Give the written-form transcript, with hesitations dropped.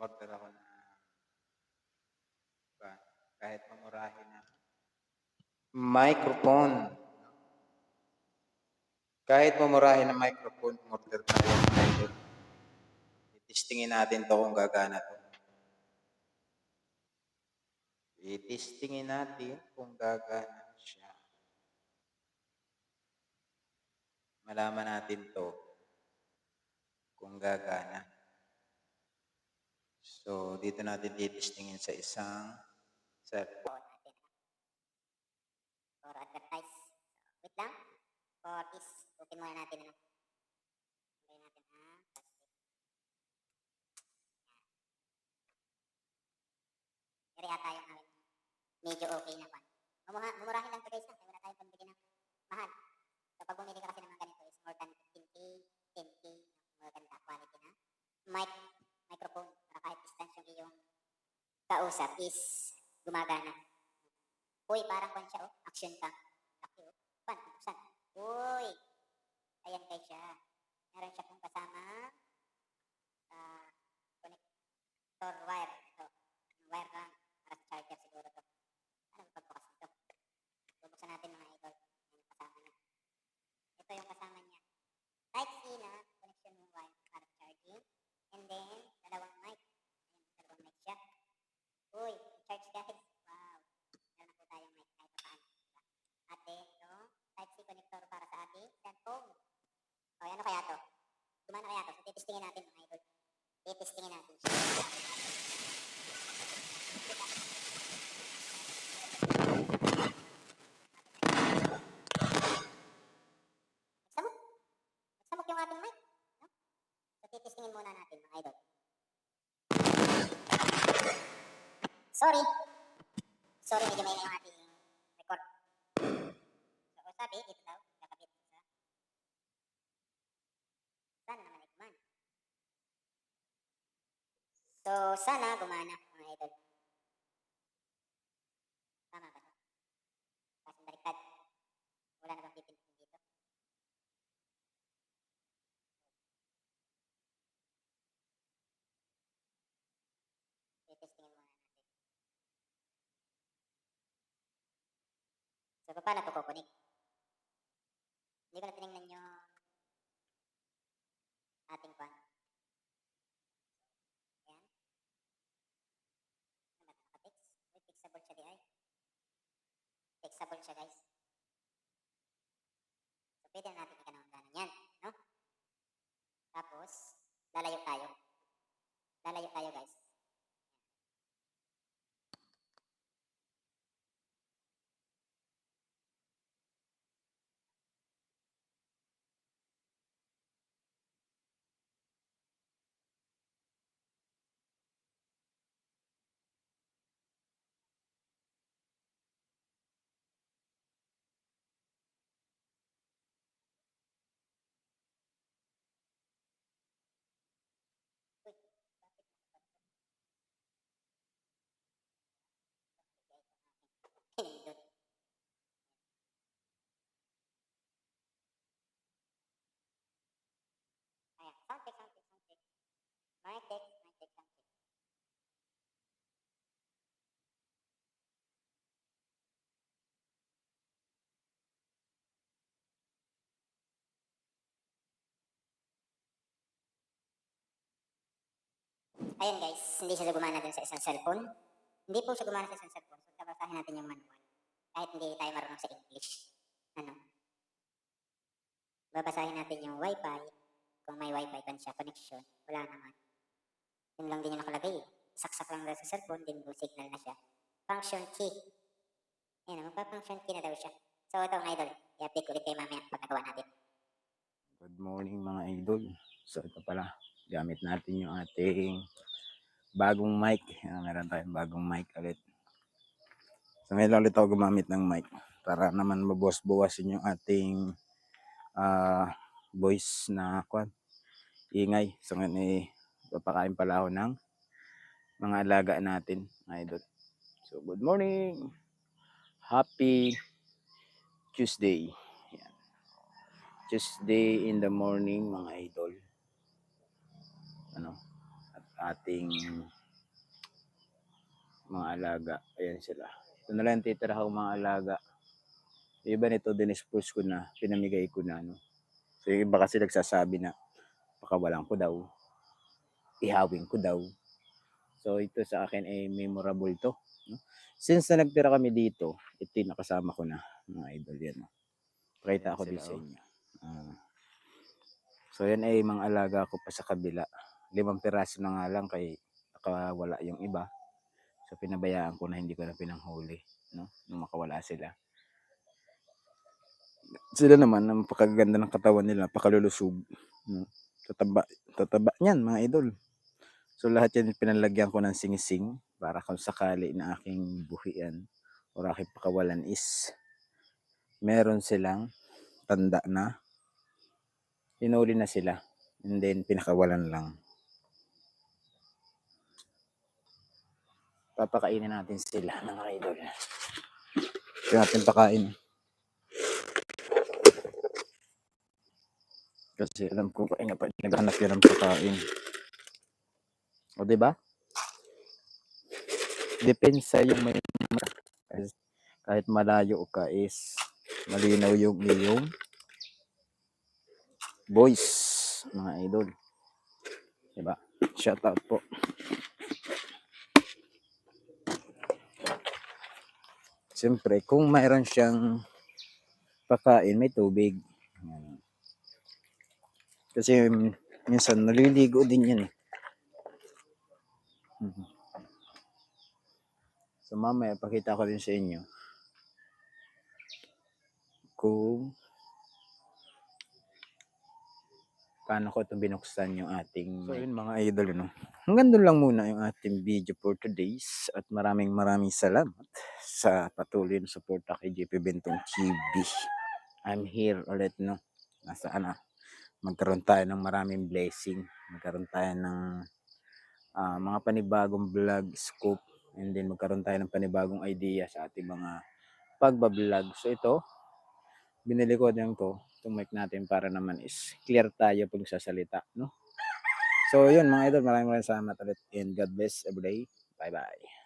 Order ako na kahit mamurahin na microphone. Kahit mamurahin na microphone, order tayo ng idol. Itistingin natin to kung gagana to. Itistingin natin kung gagana siya. Malaman natin to kung gagana. So, dito natin titistingin sa isang cellphone. Or advertise. Wait lang. For this, open muna natin. Lagay natin plastic. Yan. Ito yata yung amin. Medyo okay na pan. Mumurahin lang ito guys. Wala tayong pambili ng mahal. So pag bumili ka kasi ng mga ganito is more than 15K, 10K, maganda quality na microphone para kahit distance yung iyong kausap is gumagana. Uy, parang kwan siya, action ka. Laki, buksan. Uy, ayan guys siya. Meron siya pong kasama connector wire. Ito, wire lang para sa charger siguro to. Ano magpagbukas nito? Bubuksan natin mga idol. Ayan yung kasama niya. Ito yung kasama niya. Type-C na connection ng wire para sa charging. And then, dalawang mic. Ayan, dalawang mic siya. Uy, charge guys. Wow. Meron na po tayong mic kahit paano. At then, ito, Type-C connector para sa ating cellphone. O, ano kaya to? Gumana kaya to? So, titistingin natin mga idol. Titistingin natin siya. Nagsamok yung ating mic. No? So, titistingin muna natin mga idol. Sorry, medyo may na yung ating record. So, sabi, dito daw, kakabit sa sana naman ay gumana. So, sana gumana, mga idol. Tama ba ito? Kasing baliktad. Wala na bang pipintin dito? Testingin muna natin. So, paano ito kukunik? Hindi ko na tinignan yung ating kwan. Ayan. Ano ba ito? Nakapix? May fixable siya di ay. Fixable siya guys. So, pwede na natin ikanawang yan. No? Tapos, lalayo tayo. Lalayo tayo guys. Uy, bakit nakapag pinindot? Ayan, sound check. Mic check, sound check. Ayan guys, hindi siya gumana dun sa isang cellphone. Hindi po siya gumana sa isang cellphone. So, babasahin natin yung manual. Kahit hindi tayo marunong sa English. Ano? Babasahin natin yung Wi-Fi. Kung may Wi-Fi ba siya connection, wala naman. Yun lang din yung nakalagay. Saksak lang daw sa cellphone, din blue signal na siya. Function key. Ayan, magpa-function key na daw siya. So, ito mga idol. I-update ulit kayo mamaya pag nagawa natin. Good morning mga idol. So, ito pala. Gamit natin yung ating bagong mic. Meron tayong bagong mic ulit. So, ngayon ulit ako gumamit ng mic para naman mabuwas-buwasin yung ating voice na ingay. So, ngayon papakain pala ako ng mga alaga natin, idol. So, good morning. Happy Tuesday. Yan. Tuesday in the morning, mga idol. ating mga alaga. Ayan sila. Ito na lang titira ko mga alaga. Yung iba nito, dinispose ko na, pinamigay ko na. No? So yung iba kasi nagsasabi na, pakawalan ko daw, ihawin ko daw. So ito sa akin ay memorable to. No? Since na nagtira kami dito, ito yung nakasama ko na, mga idol yan. No? Pakita ako din sa inyo. So yan ay mga alaga ko pa sa kabila. 5 piraso na nga lang kay nakawala yung iba. So pinabayaan ko na, hindi ko na pinanghuli. No? Nung makawala sila. Sila naman, napakaganda ng katawan nila, napakalulusog. No? Tataba niyan mga idol. So lahat yan pinalagyan ko ng singsing para kung sakali na aking buhian o aking pakawalan is meron silang tanda na hinuli na sila and then pinakawalan lang. Papakainin natin sila mga idol. Ito natin pakain. Kasi alam ko kain nga pa naghanap yan ng pagkain. O diba? Depensa yung may kahit malayo ka is malinaw yung iyong voice mga idol. Diba? Shout out po. Siyempre, kung mayroon siyang pakain, may tubig. Kasi minsan naliligo din yan eh. So mamaya pakita ko rin sa inyo kung paano ko itong binuksan yung ating so yun mga idol, no? Hanggang doon lang muna yung ating video for today's at maraming salamat sa patuloy na suporta kay JP Bentong TV. I'm here ulit, no? Nasaan na? Magkaroon tayo ng maraming blessing, magkaroon tayo ng mga panibagong vlog scoop, and then magkaroon tayo ng panibagong idea sa ating mga pagbablog. So ito, binili ko din to, itong mic natin para naman is clear tayo pag sasalita, no? So yun mga idol, maraming salamat ulit and God bless every day. Bye bye.